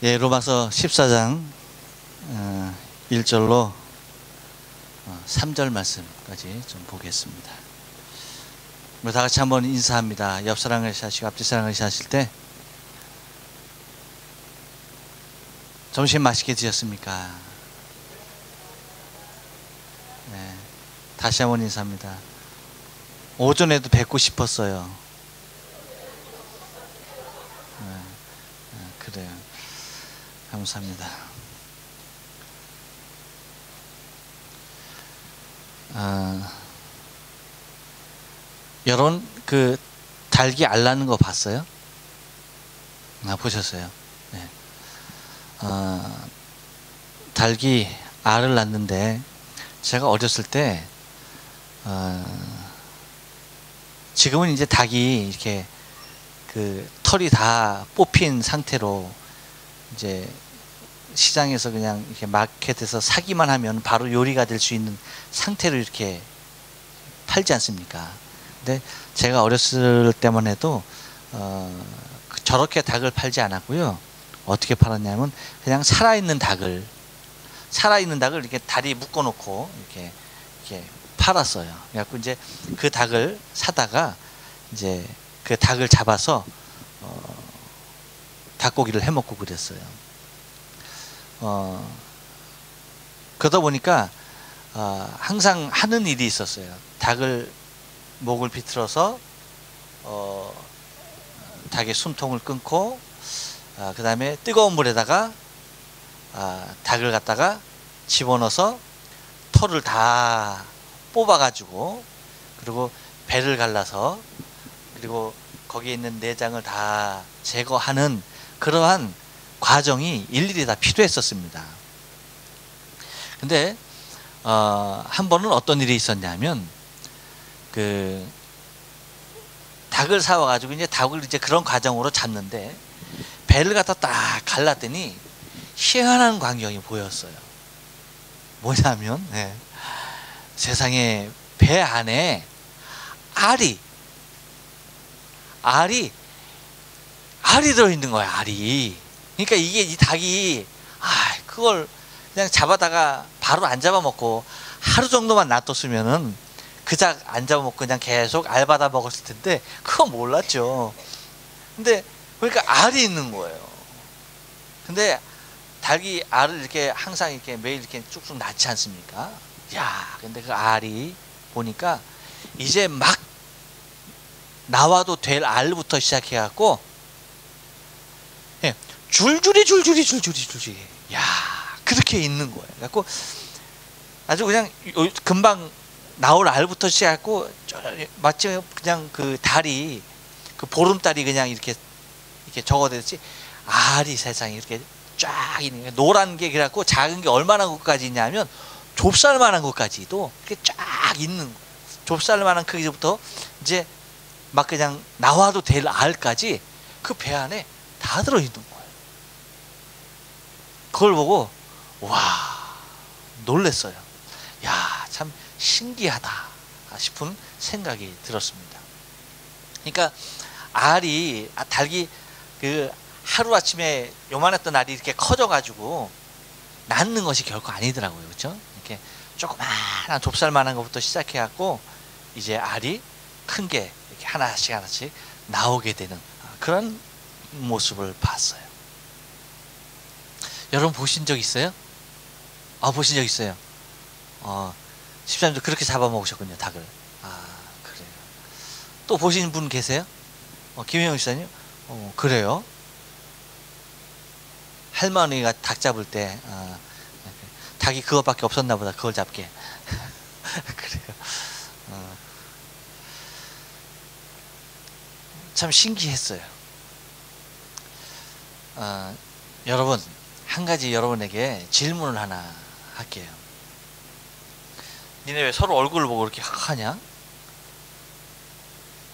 예, 로마서 14장 1절로 3절 말씀까지 좀 보겠습니다. 우리 다 같이 한번 인사합니다. 옆 사람을 하시고 앞뒤 사람을 하실 때 점심 맛있게 드셨습니까? 네, 다시 한번 인사합니다. 오전에도 뵙고 싶었어요. 네, 그래요. 감사합니다. 여러분 그 닭이 알 낳는 거 봤어요? 보셨어요? 네. 닭이 알을 낳는데 제가 어렸을 때 지금은 이제 닭이 이렇게 그 털이 다 뽑힌 상태로 이제 시장에서 그냥 이렇게 마켓에서 사기만 하면 바로 요리가 될 수 있는 상태로 이렇게 팔지 않습니까? 근데 제가 어렸을 때만 해도 저렇게 닭을 팔지 않았고요. 어떻게 팔았냐면 그냥 살아있는 닭을 이렇게 다리 묶어놓고 이렇게 팔았어요. 그래갖고 이제 그 닭을 사다가 이제 그 닭을 잡아서 닭고기를 해 먹고 그랬어요. 그러다 보니까 항상 하는 일이 있었어요. 닭을 목을 비틀어서 닭의 숨통을 끊고 그 다음에 뜨거운 물에다가 닭을 갖다가 집어넣어서 털을 다 뽑아 가지고 그리고 배를 갈라서 그리고 거기에 있는 내장을 다 제거하는 그러한 과정이 일일이 다 필요했었습니다. 근데 한 번은 어떤 일이 있었냐면 그 닭을 사와 가지고 이제 닭을 이제 그런 과정으로 잡는데 배를 갖다 딱 갈랐더니 희한한 광경이 보였어요. 뭐냐면 세상에 배 안에 알이 들어있는 거야. 알이. 그러니까 이게 이 닭이 그걸 그냥 잡아다가 바로 안 잡아먹고 하루 정도만 놔뒀으면은 그 닭 안 잡아먹고 그냥 계속 알 받아 먹었을 텐데 그거 몰랐죠. 근데 그러니까 알이 있는 거예요. 근데 닭이 알을 이렇게 항상 이렇게 매일 이렇게 쭉쭉 낳지 않습니까? 근데 그 알이 보니까 이제 막 나와도 될 알부터 시작해갖고 줄줄이 그렇게 있는 거예요. 그래갖고 아주 그냥 금방 나올 알부터 시작하고 마치 그냥 그 달이 그 보름달이 그냥 이렇게 적어댔지 알이 세상에 이렇게 쫙 있는 거예요. 노란 게 그래갖고 작은 게 얼마나 것까지 있냐면 좁쌀만한 것까지도 이렇게 쫙 있는 거예요. 좁쌀만한 크기부터 이제 막 그냥 나와도 될 알까지 그 배 안에 다 들어있는 거예요. 그걸 보고 놀랬어요. 참 신기하다 싶은 생각이 들었습니다. 그러니까 닭이 그 하루아침에 요만했던 알이 이렇게 커져가지고 낳는 것이 결코 아니더라고요. 그렇죠? 이렇게 조그마한 좁쌀만한 것부터 시작해갖고 이제 알이 큰 게 이렇게 하나씩 나오게 되는 그런 모습을 봤어요. 여러분 보신 적 있어요? 보신 적 있어요. 13도 그렇게 잡아먹으셨군요, 닭을. 그래요. 또 보신 분 계세요? 김혜영 씨님? 그래요. 할머니가 닭 잡을 때, 닭이 그것밖에 없었나 보다, 그걸 잡게. 그래요. 참 신기했어요. 여러분, 한 가지 여러분에게 질문을 하나 할게요. 니네 왜 서로 얼굴을 보고 이렇게 하냐?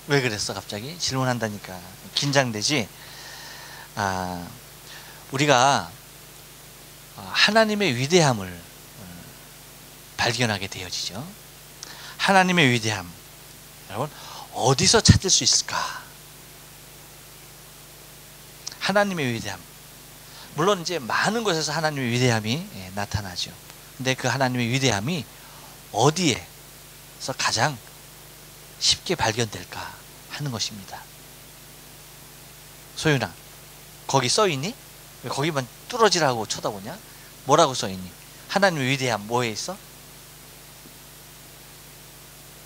왜 그랬어 갑자기? 질문한다니까 긴장되지? 우리가 하나님의 위대함을 발견하게 되어지죠. 하나님의 위대함 여러분 어디서 찾을 수 있을까? 하나님의 위대함 물론 이제 많은 곳에서 하나님의 위대함이 나타나죠. 근데 그 하나님의 위대함이 어디에서 가장 쉽게 발견될까 하는 것입니다. 소윤아, 거기 써있니? 왜 거기만 뚫어지라고 쳐다보냐? 뭐라고 써있니? 하나님의 위대함 뭐에 있어?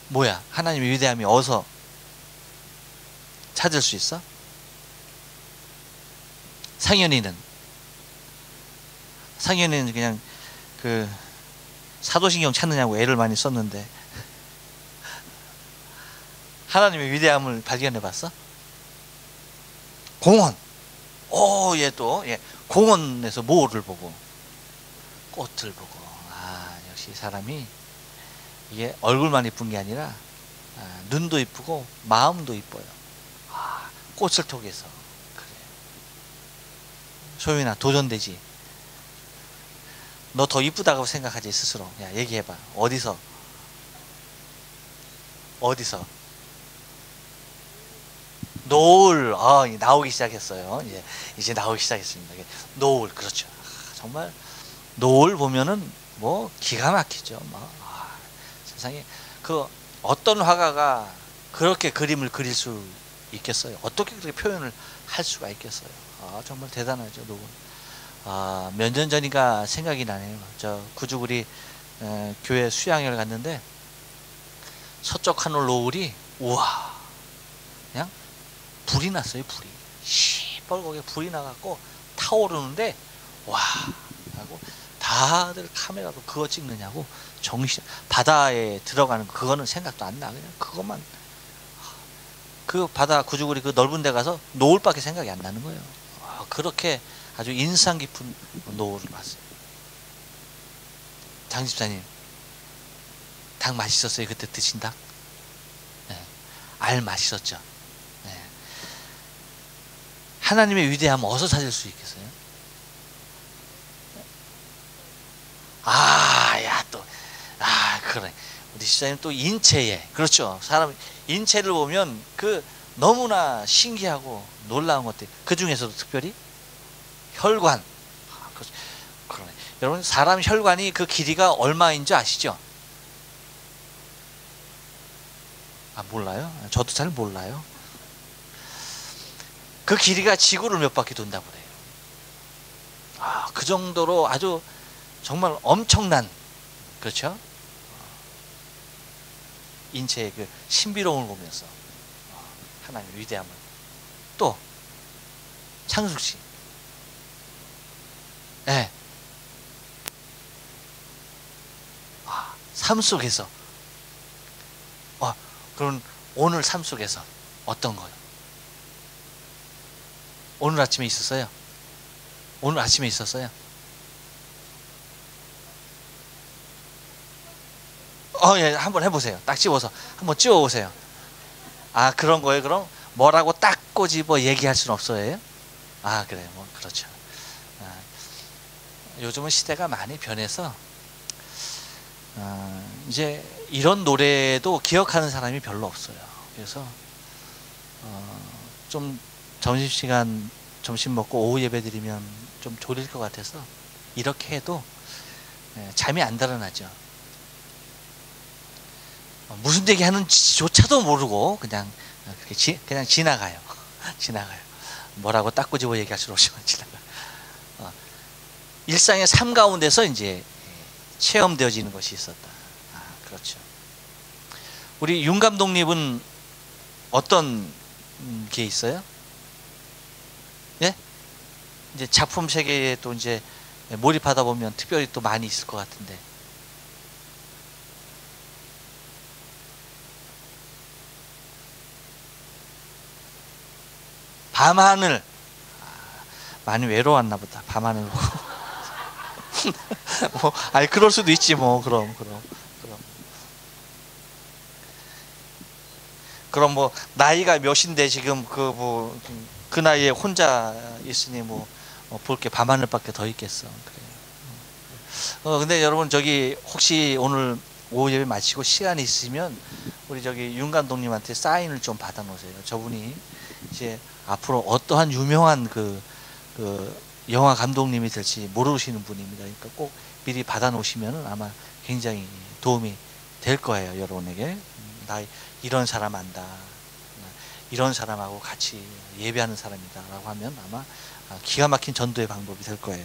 뭐야? 하나님의 위대함이 어디서 찾을 수 있어? 상현이는 그냥 그 사도신경 찾느냐고 애를 많이 썼는데 하나님의 위대함을 발견해 봤어? 공원. 얘도 공원에서 뭐를 보고? 꽃을 보고. 역시 사람이 이게 얼굴만 이쁜 게 아니라 눈도 이쁘고 마음도 이뻐요. 꽃을 통해서. 그래. 소윤아, 도전되지? 너 더 이쁘다고 생각하지 스스로. 야, 얘기해봐. 어디서? 노을. 나오기 시작했어요. 이제 나오기 시작했습니다. 노을. 그렇죠. 정말 노을 보면은 뭐 기가 막히죠. 세상에 그 어떤 화가가 그렇게 그림을 그릴 수 있겠어요? 어떻게 그렇게 표현을 할 수가 있겠어요? 정말 대단하죠, 노을. 몇 년 전인가 생각이 나네요. 저 구주구리 교회 수양회를 갔는데 서쪽 하늘 노을이 우와, 그냥 불이 났어요. 불이 시뻘겋게 불이 나갖고 타오르는데 와 하고 다들 카메라로 그거 찍느냐고 정신. 바다에 들어가는 그거는 생각도 안 나. 그냥 그것만, 그 바다 구주구리 그 넓은 데 가서 노을밖에 생각이 안 나는 거예요. 그렇게 아주 인상 깊은 노을을 봤어요. 장 집사님, 닭 맛있었어요? 그때 드신 닭? 네. 알 맛있었죠? 네. 하나님의 위대함 어디서 찾을 수 있겠어요? 그래. 우리 집사님 또 인체에, 그렇죠. 사람 인체를 보면 그 너무나 신기하고 놀라운 것들, 그 중에서도 특별히 혈관. 그러네. 여러분, 사람 혈관이 그 길이가 얼마인 줄 아시죠? 몰라요? 저도 잘 몰라요. 그 길이가 지구를 몇 바퀴 돈다고 그래요. 그 정도로 아주 정말 엄청난, 그렇죠? 인체의 그 신비로움을 보면서 하나님의 위대함을. 또 창숙 씨, 삶 속에서, 그럼 오늘 삶 속에서 어떤 거요? 오늘 아침에 있었어요? 오늘 아침에 있었어요? 한번 해보세요. 딱 집어서 한번 찍어보세요. 그런 거예요? 그럼 뭐라고 딱 꼬집어 얘기할 수는 없어요? 그래요. 뭐 그렇죠. 요즘은 시대가 많이 변해서 이제 이런 노래도 기억하는 사람이 별로 없어요. 그래서 좀 점심시간 점심 먹고 오후 예배 드리면 좀 졸릴 것 같아서 이렇게 해도 잠이 안 달아나죠. 무슨 얘기 하는지조차도 모르고 그냥 지나가요. 지나가요. 뭐라고 딱 꼬집어 얘기할 수는 없지만 지나가요. 일상의 삶 가운데서 이제 체험되어지는 것이 있었다. 그렇죠. 우리 윤 감독님은 어떤 게 있어요? 예? 이제 작품 세계에 또 이제 몰입하다 보면 특별히 또 많이 있을 것 같은데. 밤하늘. 많이 외로웠나 보다. 밤하늘 보고. 그럴 수도 있지 뭐. 그럼 뭐 나이가 몇인데 지금 그 나이에 혼자 있으니 뭐 볼 게 밤하늘밖에 더 있겠어. 그래요. 근데 여러분, 저기 혹시 오늘 오후 예배 마치고 시간이 있으면 우리 저기 윤 감독님한테 사인을 좀 받아 놓으세요. 저분이 이제 앞으로 어떠한 유명한 그 영화 감독님이 될지 모르시는 분입니다. 그러니까 꼭 미리 받아 놓으시면 아마 굉장히 도움이 될 거예요. 여러분에게. 나 이런 사람 안다. 이런 사람하고 같이 예배하는 사람이다 라고 하면 아마 기가 막힌 전도의 방법이 될 거예요.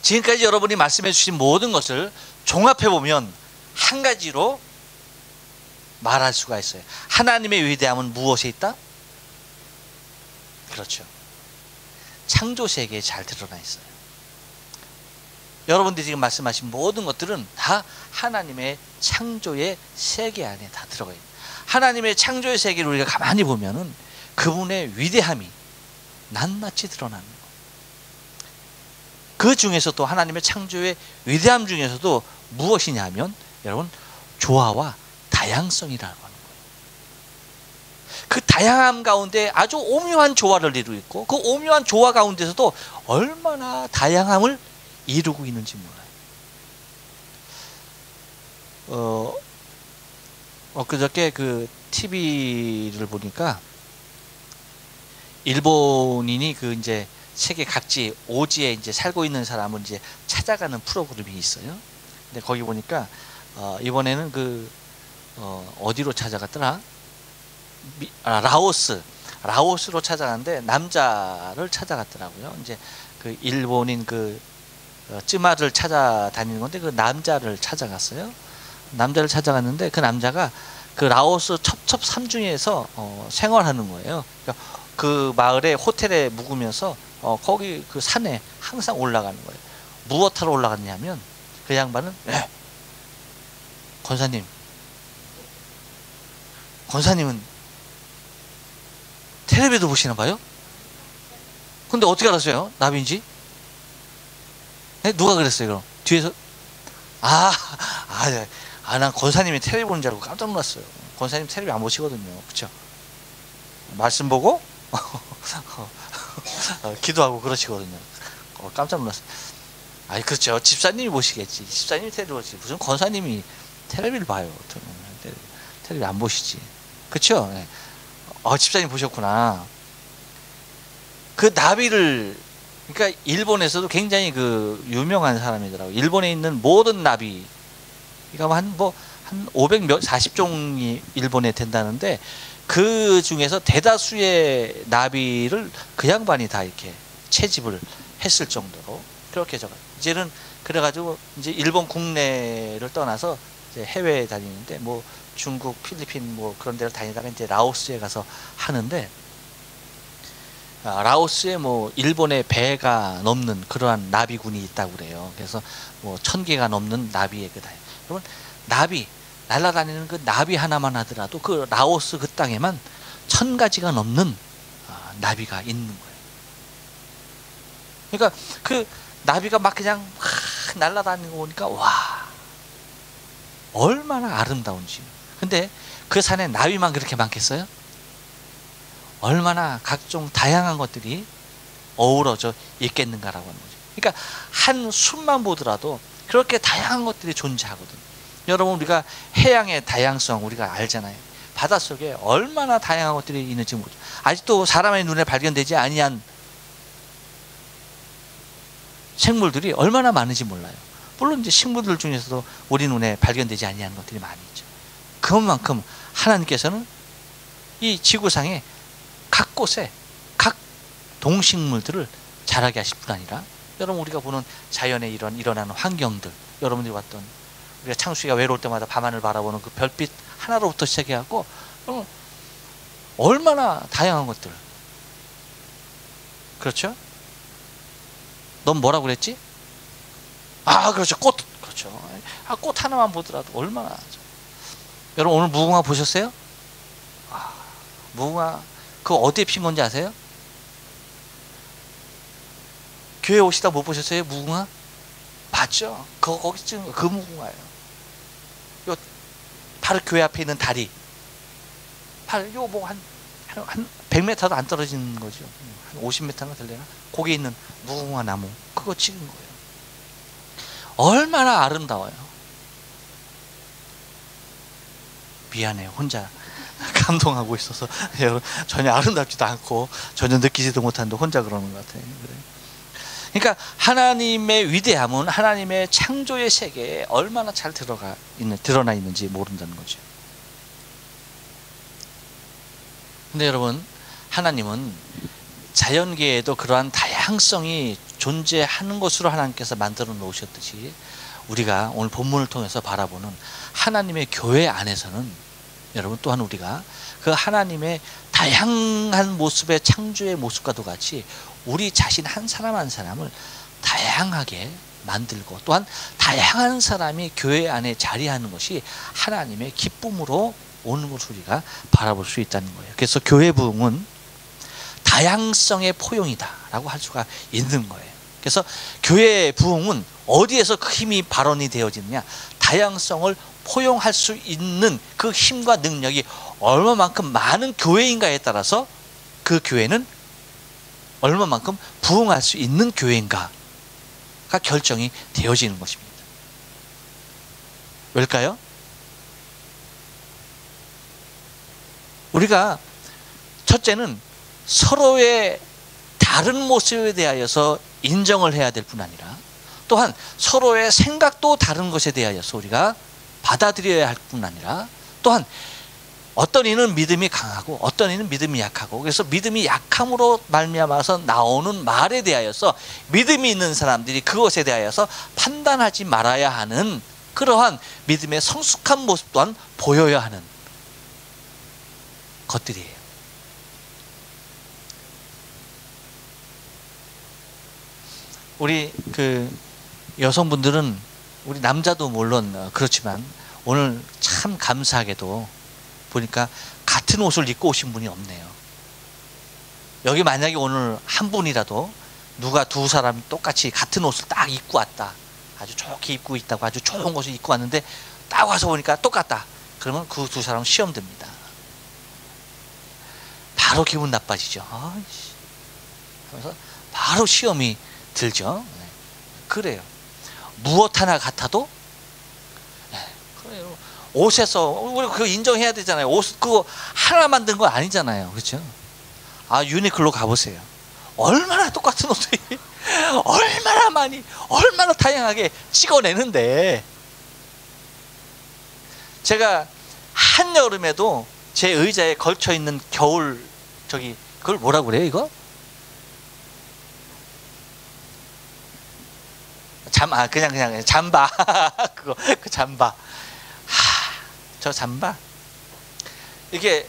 지금까지 여러분이 말씀해 주신 모든 것을 종합해 보면 한 가지로 말할 수가 있어요. 하나님의 위대함은 무엇에 있다? 그렇죠. 창조 세계에 잘 드러나 있어요. 여러분들이 지금 말씀하신 모든 것들은 다 하나님의 창조의 세계 안에 다 들어가 있어요. 하나님의 창조의 세계를 우리가 가만히 보면은 그분의 위대함이 낱낱이 드러나는 거예요. 그 중에서도 하나님의 창조의 위대함 중에서도 무엇이냐 하면 여러분 조화와 다양성이라고 하는 거예요. 그 다양함 가운데 아주 오묘한 조화를 이루고 있고 그 오묘한 조화 가운데서도 얼마나 다양함을 이루고 있는지 몰라요. 엊그저께 그 TV를 보니까 일본인이 그 이제 세계 각지 오지에 이제 살고 있는 사람을 이제 찾아가는 프로그램이 있어요. 근데 거기 보니까 이번에는 어디로 찾아갔더라? 라오스로 찾아갔는데 남자를 찾아갔더라고요. 이제 그 일본인 쯔마를 찾아다니는 건데 그 남자를 찾아갔어요. 남자를 찾아갔는데 그 남자가 그 라오스 첩첩산중에서 생활하는 거예요. 그러니까 그 마을에 호텔에 묵으면서 거기 그 산에 항상 올라가는 거예요. 무엇하러 올라갔냐면 그 양반은 권사님은 텔레비도 보시나 봐요? 근데 어떻게 알았어요? 나비인지? 네? 누가 그랬어요 그럼? 뒤에서? 난 권사님이 텔레비 보는 줄 알고 깜짝 놀랐어요. 권사님 텔레비 안 보시거든요. 그쵸? 말씀 보고 기도하고 그러시거든요. 깜짝 놀랐어요. 그렇죠. 집사님이 보시겠지. 집사님이 텔레비 보시지. 무슨 권사님이 텔레비를 봐요. 텔레비 안 보시지. 그쵸? 네. 집사님 보셨구나. 그 나비를, 그러니까 일본에서도 굉장히 유명한 사람이더라고요. 일본에 있는 모든 나비, 그러니까 한 540종이 일본에 된다는데 그 중에서 대다수의 나비를 그 양반이 다 이렇게 채집을 했을 정도로 그렇게 이제는 그래가지고 이제 일본 국내를 떠나서 이제 해외에 다니는데 뭐 중국, 필리핀 뭐 그런 데를 다니다가 이제 라오스에 가서 하는데 라오스에 뭐 일본의 배가 넘는 그러한 나비군이 있다고 그래요. 그래서 뭐 1000개가 넘는 나비의 여러분 나비 날아다니는 그 나비 하나만 하더라도 그 라오스 그 땅에만 1000가지가 넘는 나비가 있는 거예요. 그러니까 그 나비가 막 그냥 날아다니는 거 보니까 와 얼마나 아름다운지. 근데 그 산에 나비만 그렇게 많겠어요? 얼마나 각종 다양한 것들이 어우러져 있겠는가라고 하는 거죠. 그러니까 한 숲만 보더라도 그렇게 다양한 것들이 존재하거든요. 여러분 우리가 해양의 다양성 우리가 알잖아요. 바닷속에 얼마나 다양한 것들이 있는지 모르죠. 아직도 사람의 눈에 발견되지 아니한 생물들이 얼마나 많은지 몰라요. 물론 이제 식물들 중에서도 우리 눈에 발견되지 아니한 것들이 많이 있죠. 그것만큼 하나님께서는 이 지구상에 각 곳에 각 동식물들을 자라게 하실 뿐 아니라 여러분 우리가 보는 자연의 일어나는 환경들, 여러분들이 봤던 우리가 창수기가 외로울 때마다 밤하늘 바라보는 그 별빛 하나로부터 시작해갖고 얼마나 다양한 것들. 그렇죠? 넌 뭐라고 그랬지? 그렇죠. 꽃. 그렇죠. 꽃 하나만 보더라도 얼마나. 여러분 오늘 무궁화 보셨어요? 무궁화 그거 어디에 핀 건지 아세요? 교회 오시다 못 보셨어요? 무궁화? 봤죠? 거기 찍은 그 무궁화예요. 요 바로 교회 앞에 있는 다리. 바로 요 뭐 한 100m도 안 떨어지는 거죠. 한 50m가 될래나? 거기 있는 무궁화 나무 그거 찍은 거예요. 얼마나 아름다워요. 미안해요. 혼자 감동하고 있어서 여러분 전혀 아름답지도 않고 전혀 느끼지도 못하는데 혼자 그러는 것 같아요. 그러니까 하나님의 위대함은 하나님의 창조의 세계에 얼마나 잘 드러나 있는지 모른다는 거죠. 근데 여러분, 하나님은 자연계에도 그러한 다양성이 존재하는 것으로 하나님께서 만들어 놓으셨듯이 우리가 오늘 본문을 통해서 바라보는 하나님의 교회 안에서는 여러분 또한 우리가 그 하나님의 다양한 모습의 창조의 모습과도 같이 우리 자신 한 사람 한 사람을 다양하게 만들고 또한 다양한 사람이 교회 안에 자리하는 것이 하나님의 기쁨으로 오는 것을 우리가 바라볼 수 있다는 거예요. 그래서 교회 부흥은 다양성의 포용이다라고 할 수가 있는 거예요. 그래서 교회 부흥은 어디에서 그 힘이 발원이 되어지느냐, 다양성을 포용할 수 있는 그 힘과 능력이 얼마만큼 많은 교회인가에 따라서 그 교회는 얼마만큼 부흥할 수 있는 교회인가가 결정이 되어지는 것입니다. 왜일까요? 우리가 첫째는 서로의 다른 모습에 대하여서 인정을 해야 될 뿐 아니라 또한 서로의 생각도 다른 것에 대하여서 우리가 받아들여야 할 뿐 아니라 또한 어떤 이는 믿음이 강하고 어떤 이는 믿음이 약하고 그래서 믿음이 약함으로 말미암아서 나오는 말에 대하여서 믿음이 있는 사람들이 그것에 대하여서 판단하지 말아야 하는 그러한 믿음의 성숙한 모습 또한 보여야 하는 것들이에요. 우리 그 여성분들은 우리 남자도 물론 그렇지만 오늘 참 감사하게도 보니까 같은 옷을 입고 오신 분이 없네요. 여기 만약에 오늘 한 분이라도 누가 두 사람이 똑같이 같은 옷을 딱 입고 왔다, 아주 좋게 입고 있다고 아주 좋은 것을 입고 왔는데 딱 와서 보니까 똑같다, 그러면 그 두 사람은 시험 듭니다. 바로 기분 나빠지죠. 아이씨. 그래서 바로 시험이 들죠. 그래요. 무엇 하나 같아도 그래요. 옷에서 우리 그거 인정해야 되잖아요. 옷 그거 하나 만든 거 아니잖아요. 그렇죠? 아, 유니클로 가보세요. 얼마나 똑같은 옷을 얼마나 많이 얼마나 다양하게 찍어내는데, 제가 한여름에도 제 의자에 걸쳐 있는 겨울 저기 그걸 뭐라고 그래요 이거? 그냥 잠바. 그거 그 잠바. 저 잠바. 이게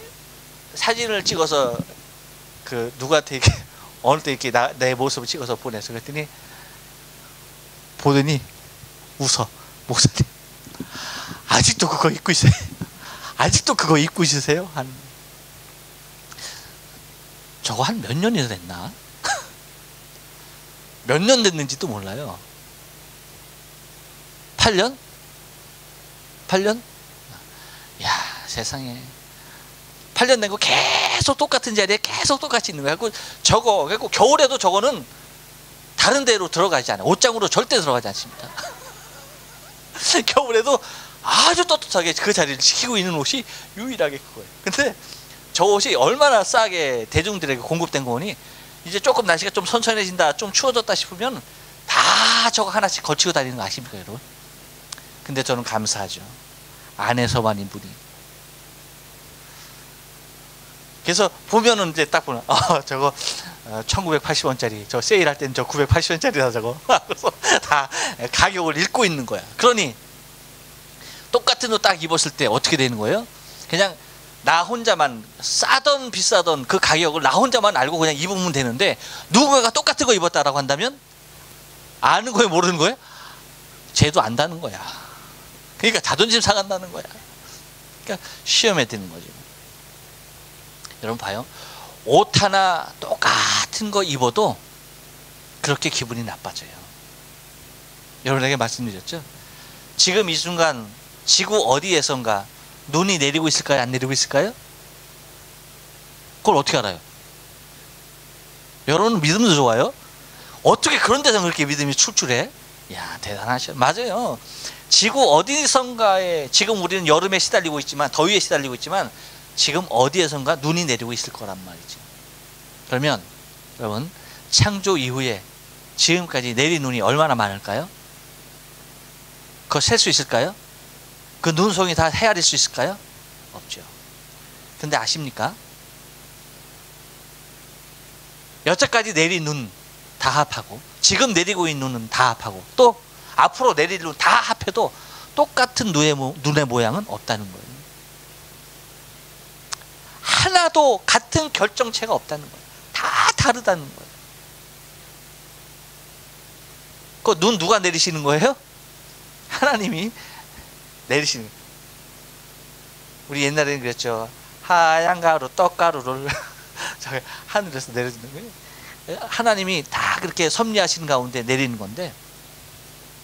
사진을 찍어서 그 누구한테 이렇게 어느 때 이렇게 내 모습을 찍어서 보내서 그랬더니 보더니 웃어. 목사님 아직도 그거 입고 있어요? 아직도 그거 입고 있으세요? 저거 한 몇 년이나 됐나? 몇 년 됐는지도 몰라요. 8년? 8년? 야, 세상에. 8년 된 거 계속 똑같은 자리에 계속 똑같이 있는 거야. 그리고 겨울에도 저거는 다른 데로 들어가지 않아요. 옷장으로 절대 들어가지 않습니다. 겨울에도 아주 떳떳하게 그 자리를 지키고 있는 옷이 유일하게 그거예요. 근데 저 옷이 얼마나 싸게 대중들에게 공급된 거니, 이제 조금 날씨가 좀 선선해진다, 좀 추워졌다 싶으면 다 저거 하나씩 걸치고 다니는 거 아십니까, 여러분? 근데 저는 감사하죠. 안에서만 인분이. 그래서 보면은 이제 딱 보면 저거 1980원짜리 저 세일할 때는 저 980원짜리다 저거. 그래서 다 가격을 읽고 있는 거야. 그러니 똑같은 옷 딱 입었을 때 어떻게 되는 거예요? 그냥 나 혼자만 싸던 비싸던 그 가격을 나 혼자만 알고 그냥 입으면 되는데, 누군가가 똑같은 거 입었다라고 한다면 아는 거예요, 모르는 거예요? 쟤도 안다는 거야. 그러니까 자존심 상한다는 거야. 그러니까 시험에 드는 거죠. 여러분 봐요. 옷 하나 똑같은 거 입어도 그렇게 기분이 나빠져요. 여러분에게 말씀드렸죠? 지금 이 순간 지구 어디에선가 눈이 내리고 있을까요? 안 내리고 있을까요? 그걸 어떻게 알아요? 여러분 믿음도 좋아요? 어떻게 그런 데서 그렇게 믿음이 출출해? 야, 대단하셔. 맞아요. 지구 어디선가에 지금 우리는 여름에 시달리고 있지만, 더위에 시달리고 있지만 지금 어디에선가 눈이 내리고 있을 거란 말이죠. 그러면 여러분, 창조 이후에 지금까지 내린 눈이 얼마나 많을까요? 그거 셀 수 있을까요? 그 눈송이 다 헤아릴 수 있을까요? 없죠. 근데 아십니까? 여태까지 내린 눈 다 합하고, 지금 내리고 있는 눈은 다 합하고, 또 앞으로 내릴 눈 다 합해도 똑같은 눈의 모양은 없다는 거예요. 하나도 같은 결정체가 없다는 거예요. 다 다르다는 거예요. 그 눈 누가 내리시는 거예요? 하나님이 내리시는 거예요. 우리 옛날에는 그랬죠. 하얀 가루, 떡가루를 하늘에서 내려주는 거예요. 하나님이 다 그렇게 섭리하시는 가운데 내리는 건데,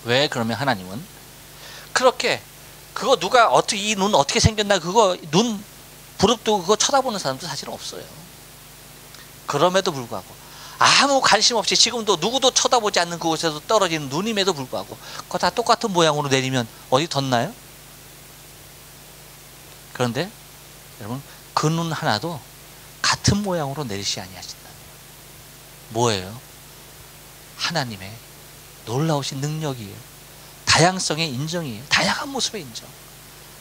왜 그러면 하나님은 그렇게, 그거 누가 어떻게, 이 눈 어떻게 생겼나, 그거 눈 부릅뜨고 그거 쳐다보는 사람도 사실 없어요. 그럼에도 불구하고, 아무 관심 없이 지금도 누구도 쳐다보지 않는 그곳에서 떨어지는 눈임에도 불구하고 그거 다 똑같은 모양으로 내리면 어디 덧나요? 그런데 여러분, 그 눈 하나도 같은 모양으로 내리시 아니하신다. 뭐예요? 하나님의 놀라우신 능력이에요. 다양성의 인정이에요. 다양한 모습의 인정.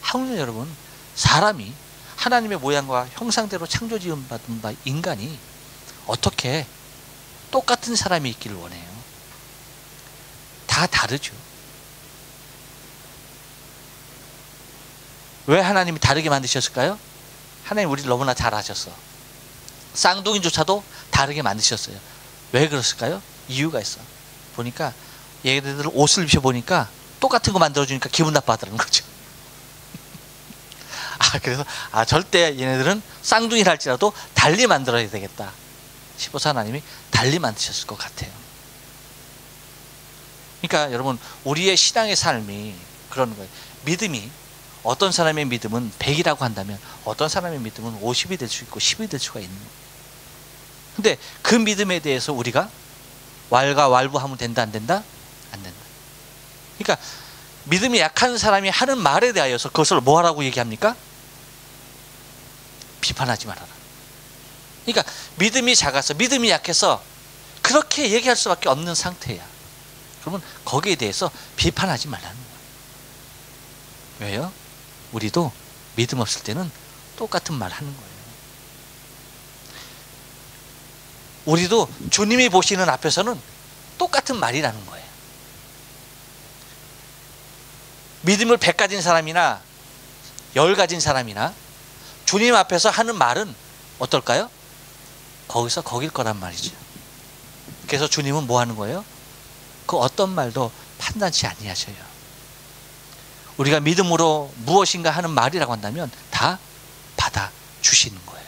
하물며 여러분, 사람이 하나님의 모양과 형상대로 창조 지음 받은 바 인간이 어떻게 똑같은 사람이 있기를 원해요? 다 다르죠. 왜 하나님이 다르게 만드셨을까요? 하나님 우리를 너무나 잘 아셨어. 쌍둥이조차도 다르게 만드셨어요. 왜 그랬을까요? 이유가 있어. 보니까 얘네들 옷을 입혀보니까 똑같은 거 만들어주니까 기분 나빠하더라는 거죠. 그래서 절대 얘네들은 쌍둥이를 할지라도 달리 만들어야 되겠다 싶어서 하나님이 달리 만드셨을 것 같아요. 그러니까 여러분, 우리의 신앙의 삶이 그런 거예요. 믿음이, 어떤 사람의 믿음은 100이라고 한다면 어떤 사람의 믿음은 50이 될 수 있고 10이 될 수가 있는 거예요. 근데 그 믿음에 대해서 우리가 왈가왈부하면 된다 안 된다? 안 된다. 그러니까 믿음이 약한 사람이 하는 말에 대하여서 그것을 뭐 하라고 얘기합니까? 비판하지 말아라. 그러니까 믿음이 작아서, 믿음이 약해서 그렇게 얘기할 수밖에 없는 상태야. 그러면 거기에 대해서 비판하지 말라는 거야. 왜요? 우리도 믿음 없을 때는 똑같은 말 하는 거예요. 우리도 주님이 보시는 앞에서는 똑같은 말이라는 거예요. 믿음을 100 가진 사람이나 10 가진 사람이나 주님 앞에서 하는 말은 어떨까요? 거기서 거길 거란 말이죠. 그래서 주님은 뭐 하는 거예요? 그 어떤 말도 판단치 아니하셔요. 우리가 믿음으로 무엇인가 하는 말이라고 한다면 다 받아주시는 거예요.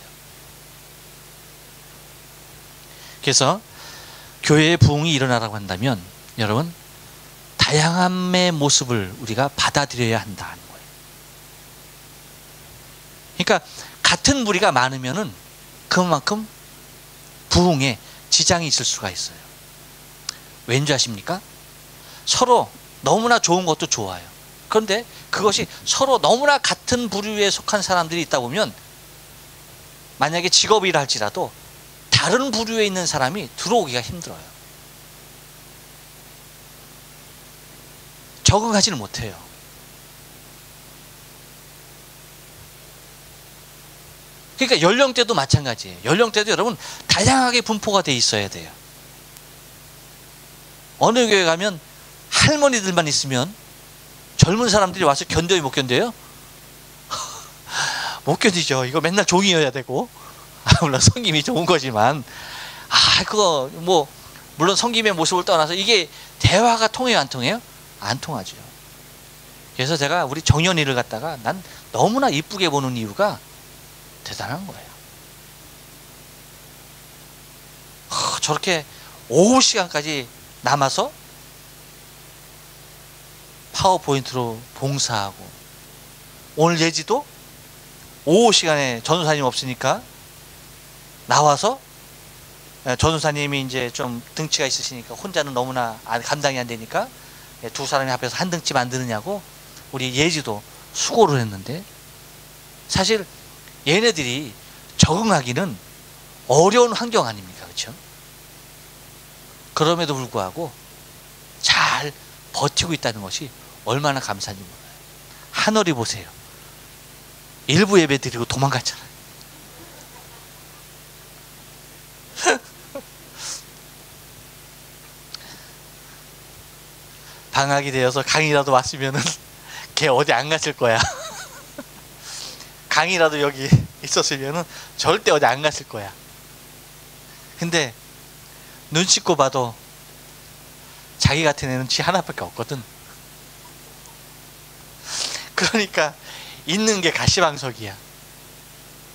그래서 교회의 부흥이 일어나라고 한다면 여러분, 다양함의 모습을 우리가 받아들여야 한다는 거예요. 그러니까 같은 무리가 많으면은 그만큼 부흥에 지장이 있을 수가 있어요. 왠지 아십니까? 서로 너무나 좋은 것도 좋아요. 그런데 그것이 서로 너무나 같은 부류에 속한 사람들이 있다 보면, 만약에 직업이라 할지라도 다른 부류에 있는 사람이 들어오기가 힘들어요. 적응하지는 못해요. 그러니까 연령대도 마찬가지예요. 연령대도 여러분 다양하게 분포가 돼 있어야 돼요. 어느 교회 가면 할머니들만 있으면 젊은 사람들이 와서 견뎌요, 못 견뎌요? 못 견디죠. 이거 맨날 종이어야 되고. 물론 성김이 좋은 거지만, 그거 뭐 물론 성김의 모습을 떠나서 이게 대화가 통해요, 안 통해요? 안 통하죠. 그래서 제가 우리 정연이를 갖다가 난 너무나 이쁘게 보는 이유가 대단한 거예요. 저렇게 오후 시간까지 남아서 파워포인트로 봉사하고, 오늘 예지도 오후 시간에 전도사님 없으니까 나와서, 전도사님이 이제 좀 등치가 있으시니까 혼자는 너무나 감당이 안 되니까 두 사람이 합해서 한 등치 만드느냐고 우리 예지도 수고를 했는데, 사실 얘네들이 적응하기는 어려운 환경 아닙니까? 그렇죠? 그럼에도 불구하고 잘 버티고 있다는 것이 얼마나 감사한지 몰라요. 하늘이 보세요. 일부 예배 드리고 도망갔잖아요. 방학이 되어서 강의라도 왔으면은 걔 어디 안 갔을 거야. 강의라도 여기 있었으면은 절대 어디 안 갔을 거야. 근데 눈 씻고 봐도 자기 같은 애는 지 하나밖에 없거든. 그러니까 있는 게 가시방석이야.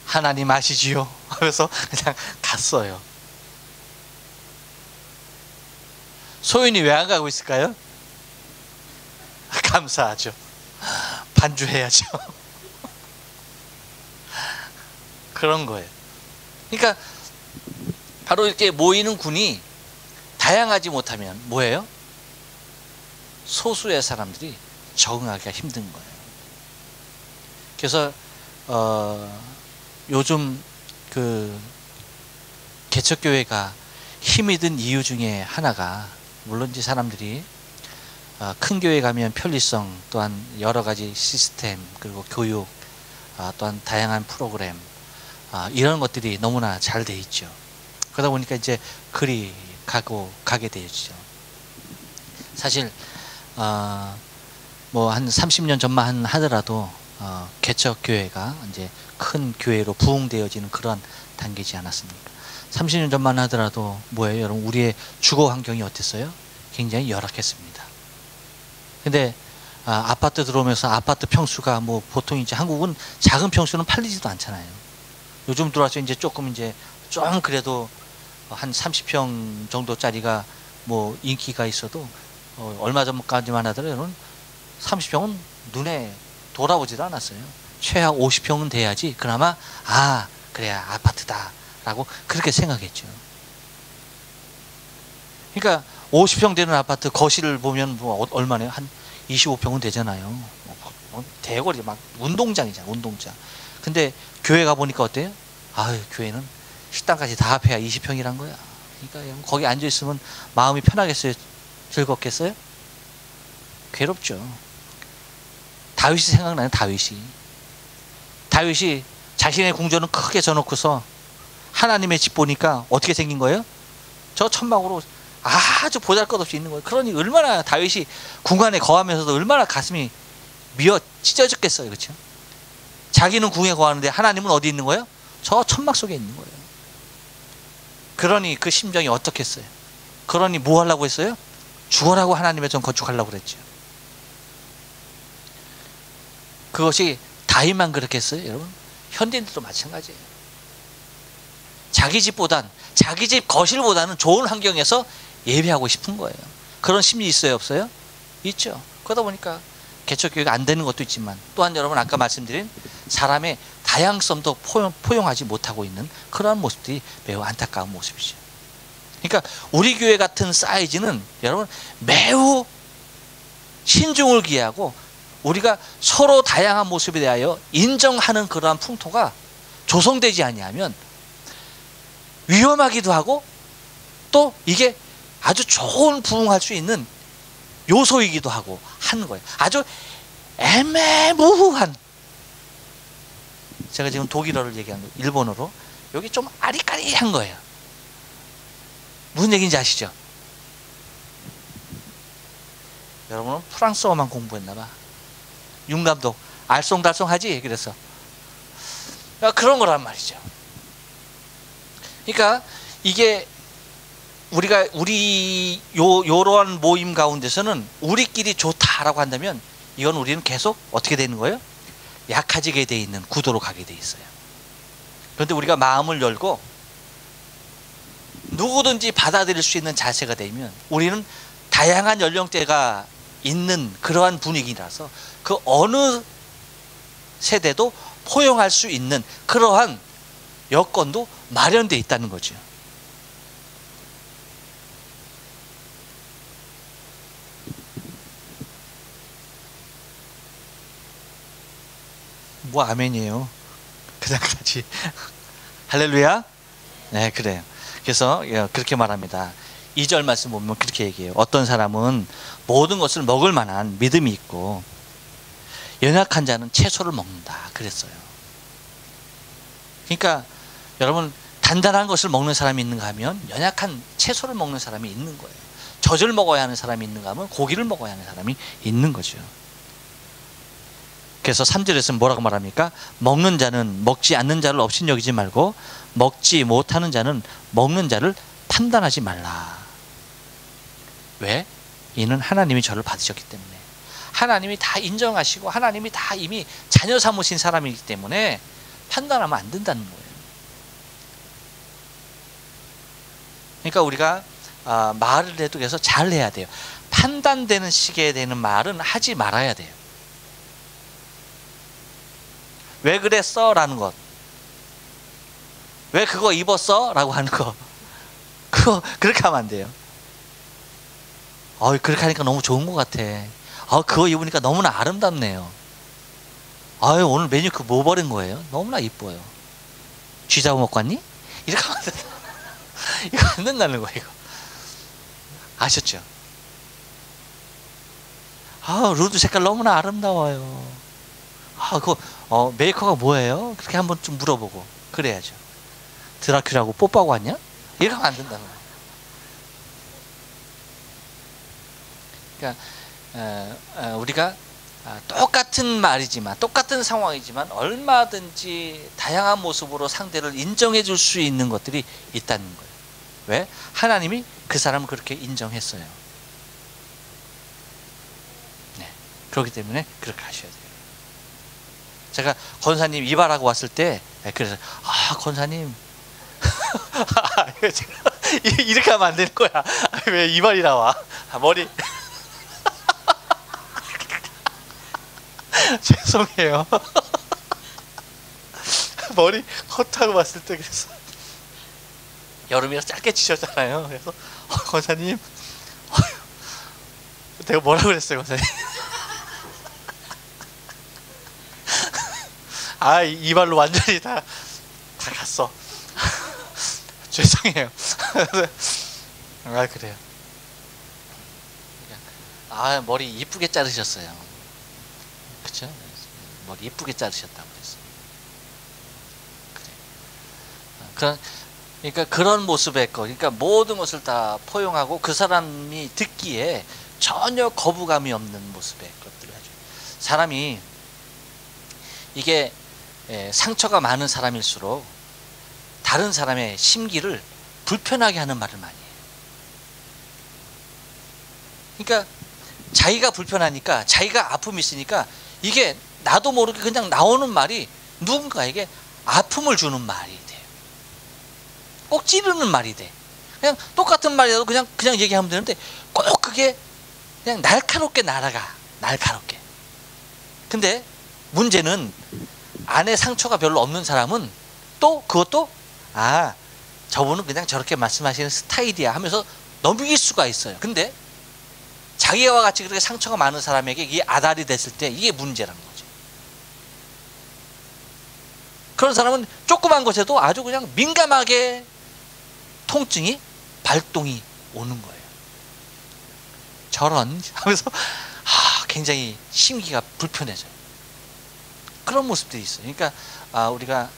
하나님 아시지요? 하면서 그냥 갔어요. 소윤이 왜 안 가고 있을까요? 감사하죠. 반주해야죠. 그런 거예요. 그러니까 바로 이렇게 모이는 군이 다양하지 못하면 뭐예요? 소수의 사람들이 적응하기가 힘든 거예요. 그래서 요즘 그 개척교회가 힘이 든 이유 중에 하나가, 물론 이제 사람들이 큰 교회 가면 편리성, 또한 여러 가지 시스템, 그리고 교육, 또한 다양한 프로그램, 이런 것들이 너무나 잘 돼 있죠. 그러다 보니까 이제 그리 가게 되죠. 사실 뭐 한 30년 전만 하더라도 개척 교회가 이제 큰 교회로 부흥되어지는 그런 단계지 않았습니까? 30년 전만 하더라도 뭐예요, 여러분? 우리의 주거 환경이 어땠어요? 굉장히 열악했습니다. 근데 아파트 들어오면서 아파트 평수가 뭐 보통 이제 한국은 작은 평수는 팔리지도 않잖아요. 요즘 들어와서 이제 조금 이제 좀 그래도 한 30평 정도짜리가 뭐 인기가 있어도 얼마 전까지만 하더라도 30평은 눈에 돌아오지도 않았어요. 최하 50평은 돼야지 그나마 그래야 아파트다 라고 그렇게 생각했죠. 그러니까 50평 되는 아파트 거실을 보면 뭐 얼마나요? 한 25평은 되잖아요. 대거리 막 운동장이잖아, 운동장. 근데 교회 가보니까 어때요? 교회는 식당까지 다 합해야 20평이란 거야. 그러니까 거기 앉아있으면 마음이 편하겠어요? 즐겁겠어요? 괴롭죠. 다윗이 생각나요. 다윗이 자신의 궁전은 크게 져놓고서 하나님의 집 보니까 어떻게 생긴 거예요? 저 천막으로 아주 보잘것없이 있는 거예요. 그러니 얼마나 다윗이 궁 안에 거하면서도 얼마나 가슴이 미어 찢어졌겠어요. 그렇죠? 자기는 궁에 거하는데 하나님은 어디 있는 거예요? 저 천막 속에 있는 거예요. 그러니 그 심정이 어떻겠어요? 그러니 뭐 하려고 했어요? 죽어라고 하나님의 전 건축하려고 그랬죠. 그것이 다윗만 그렇겠어요, 여러분? 현대인들도 마찬가지예요. 자기 집 거실보다는 좋은 환경에서 예배하고 싶은 거예요. 그런 심리 있어요, 없어요? 있죠. 그러다 보니까 개척교회가 안 되는 것도 있지만, 또한 여러분 아까 말씀드린 사람의 다양성도 포용하지 못하고 있는 그러한 모습들이 매우 안타까운 모습이죠. 그러니까 우리 교회 같은 사이즈는 여러분 매우 신중을 기하고 우리가 서로 다양한 모습에 대하여 인정하는 그러한 풍토가 조성되지 아니하면 위험하기도 하고, 또 이게 아주 좋은 부흥할 수 있는 요소이기도 하고 하는 거예요. 아주 애매모호한, 제가 지금 독일어를 얘기한 거, 일본어로 여기 좀 아리까리한 거예요. 무슨 얘기인지 아시죠? 여러분은 프랑스어만 공부했나 봐. 윤 감독 알쏭달쏭하지? 그래서 그런 거란 말이죠. 그러니까 이게 우리 요러한 모임 가운데서는 우리끼리 좋다라고 한다면 이건 우리는 계속 어떻게 되는 거예요? 약해지게 돼 있는 구도로 가게 돼 있어요. 그런데 우리가 마음을 열고 누구든지 받아들일 수 있는 자세가 되면 우리는 다양한 연령대가 있는 그러한 분위기라서 그 어느 세대도 포용할 수 있는 그러한 여건도 마련되어 있다는 거죠. 뭐 아멘이에요. 그냥 가지. 할렐루야. 네, 그래요. 그래서 그렇게 말합니다. 2절 말씀 보면 그렇게 얘기해요. 어떤 사람은 모든 것을 먹을 만한 믿음이 있고 연약한 자는 채소를 먹는다 그랬어요. 그러니까 여러분, 단단한 것을 먹는 사람이 있는가 하면 연약한 채소를 먹는 사람이 있는 거예요. 젖을 먹어야 하는 사람이 있는가 하면 고기를 먹어야 하는 사람이 있는 거죠. 그래서 3절에서는 뭐라고 말합니까? 먹는 자는 먹지 않는 자를 업신여기지 말고 먹지 못하는 자는 먹는 자를 판단하지 말라. 왜? 이는 하나님이 저를 받으셨기 때문에. 하나님이 다 인정하시고 하나님이 다 이미 자녀 삼으신 사람이기 때문에 판단하면 안 된다는 거예요. 그러니까 우리가 말을 해도 그래서 잘 해야 돼요. 판단되는 식에 되는 말은 하지 말아야 돼요. 왜 그랬어? 라는 것. 왜 그거 입었어? 라고 하는 거. 그거 그렇게 하면 안 돼요. 그렇게 하니까 너무 좋은 것 같아. 그거 입으니까 너무나 아름답네요. 오늘 매니큐어 뭐 버린 거예요? 너무나 이뻐요. 쥐 잡아먹고 왔니? 이렇게 하면 안 된다. 이거 안 된다는 거예요. 이거. 아셨죠? 루드 색깔 너무나 아름다워요. 그거 메이커가 뭐예요? 그렇게 한번 좀 물어보고 그래야죠. 드라큘라하고 뽀뽀하고 왔냐? 이러면 안 된다는 거예요. 그러니까 우리가 똑같은 말이지만 똑같은 상황이지만 얼마든지 다양한 모습으로 상대를 인정해 줄 수 있는 것들이 있다는 거예요. 왜? 하나님이 그 사람을 그렇게 인정했어요. 네. 그렇기 때문에 그렇게 하셔야 돼요. 제가 권사님 이발하고 왔을 때 그래서 권사님 이렇게 하면 안 되는 거야. 왜 이발이 나와? 머리 죄송해요. 머리 컷하고 왔을 때 그래서 여름이라 짧게 치셨잖아요. 그래서 권사님 내가 뭐라고 그랬어요, 권사님? 이발로 완전히 다 갔어. 죄송해요. 그래요. 머리 이쁘게 자르셨어요. 그렇죠? 머리 이쁘게 자르셨다고 그랬어요. 그래. 그러니까 그런 모습의 그러니까 모든 것을 다 포용하고 그 사람이 듣기에 전혀 거부감이 없는 모습의 것들을 하죠. 사람이 이게 상처가 많은 사람일수록 다른 사람의 심기를 불편하게 하는 말을 많이 해요. 그러니까 자기가 불편하니까 자기가 아픔이 있으니까 이게 나도 모르게 그냥 나오는 말이 누군가에게 아픔을 주는 말이 돼요. 꼭 찌르는 말이 돼. 그냥 똑같은 말이라도 그냥 얘기하면 되는데 꼭 그게 그냥 날카롭게 날아가. 날카롭게. 근데 문제는 안에 상처가 별로 없는 사람은 또 그것도 저분은 그냥 저렇게 말씀하시는 스타일이야 하면서 넘길 수가 있어요. 근데 자기와 같이 그렇게 상처가 많은 사람에게 이게 아달이 됐을 때 이게 문제라는 거죠. 그런 사람은 조그만 것에도 아주 그냥 민감하게 통증이 발동이 오는 거예요. 저런 하면서 굉장히 심기가 불편해져요. 그런 모습들이 있어요. 그러니까 우리가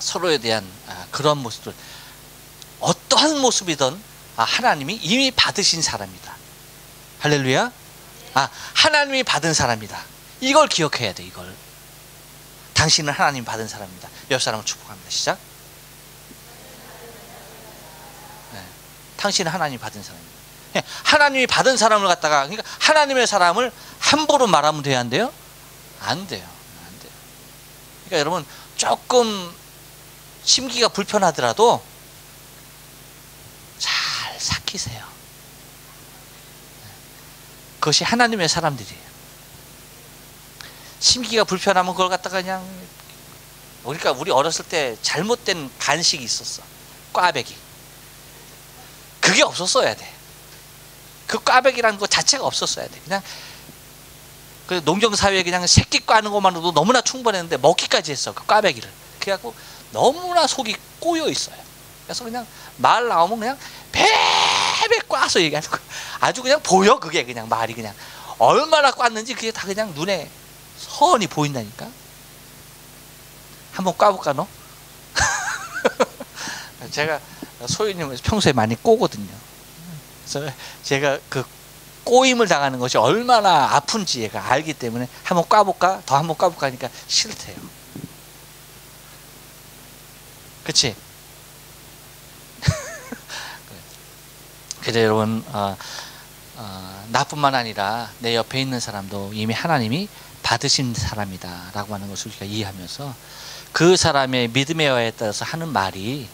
서로에 대한 그런 모습들, 어떠한 모습이든 하나님이 이미 받으신 사람이다. 할렐루야. 하나님이 받은 사람이다. 이걸 기억해야 돼. 이걸. 당신은 하나님 받은 사람입니다. 옆 사람을 축복합니다. 시작. 네. 당신은 하나님 받은 사람입니다. 하나님이 받은 사람을 갖다가, 그러니까 하나님의 사람을 함부로 말하면 돼야 안 돼요? 안 돼요. 안 돼요. 그러니까 여러분, 조금 심기가 불편하더라도 잘 삭히세요. 그것이 하나님의 사람들이에요. 심기가 불편하면 그걸 갖다가 그냥, 그러니까 우리 어렸을 때 잘못된 간식이 있었어. 꽈배기. 그게 없었어야 돼. 그 꽈배기라는 것 자체가 없었어야 돼. 그냥 그 농경사회에 그냥 새끼 까는 것만으로도 너무나 충분했는데 먹기까지 했어. 그 꽈배기를. 그래갖고 너무나 속이 꼬여 있어요. 그래서 그냥 말 나오면 그냥 베베 꽈서 얘기하는 거. 아주 그냥 보여. 그게 그냥 말이 그냥 얼마나 꽈는지 그게 다 그냥 눈에 선이 보인다니까. 한번 꽈볼까 너? 제가 소유님을 평소에 많이 꼬거든요. 그래서 제가 그 꼬임을 당하는 것이 얼마나 아픈지 얘가 알기 때문에 한번 꽈볼까? 더 한번 꽈볼까 하니까 싫대요. 그치? 그래서 여러분 나뿐만 아니라 내 옆에 있는 사람도 이미 하나님이 받으신 사람이다 라고 하는 것을 우리가 이해하면서 그 사람의 믿음의 여에 따라서 하는 말이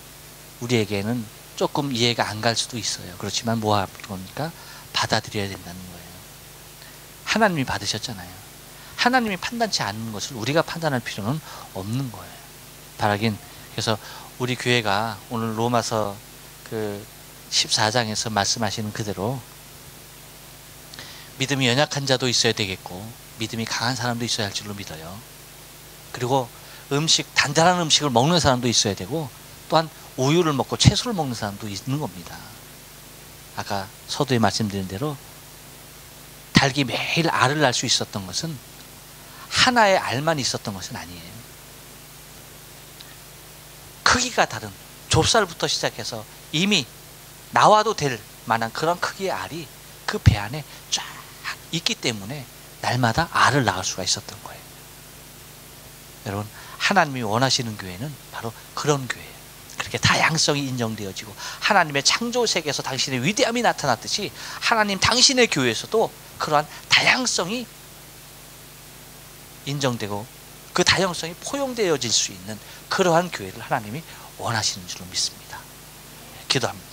우리에게는 조금 이해가 안 갈 수도 있어요. 그렇지만 뭐 하는 겁니까? 받아들여야 된다는 거예요. 하나님이 받으셨잖아요. 하나님이 판단치 않는 것을 우리가 판단할 필요는 없는 거예요. 바라긴 그래서 우리 교회가 오늘 로마서 그 14장에서 말씀하시는 그대로 믿음이 연약한 자도 있어야 되겠고 믿음이 강한 사람도 있어야 할 줄로 믿어요. 그리고 단단한 음식을 먹는 사람도 있어야 되고 또한 우유를 먹고 채소를 먹는 사람도 있는 겁니다. 아까 서두에 말씀드린 대로 닭이 매일 알을 낳을 수 있었던 것은 하나의 알만 있었던 것은 아니에요. 크기가 다른 좁쌀부터 시작해서 이미 나와도 될 만한 그런 크기의 알이 그 배 안에 쫙 있기 때문에 날마다 알을 낳을 수가 있었던 거예요. 여러분, 하나님이 원하시는 교회는 바로 그런 교회예요. 그렇게 다양성이 인정되어지고 하나님의 창조 세계에서 당신의 위대함이 나타났듯이 하나님 당신의 교회에서도 그러한 다양성이 인정되고 그 다양성이 포용되어질 수 있는 그러한 교회를 하나님이 원하시는 줄로 믿습니다. 기도합니다.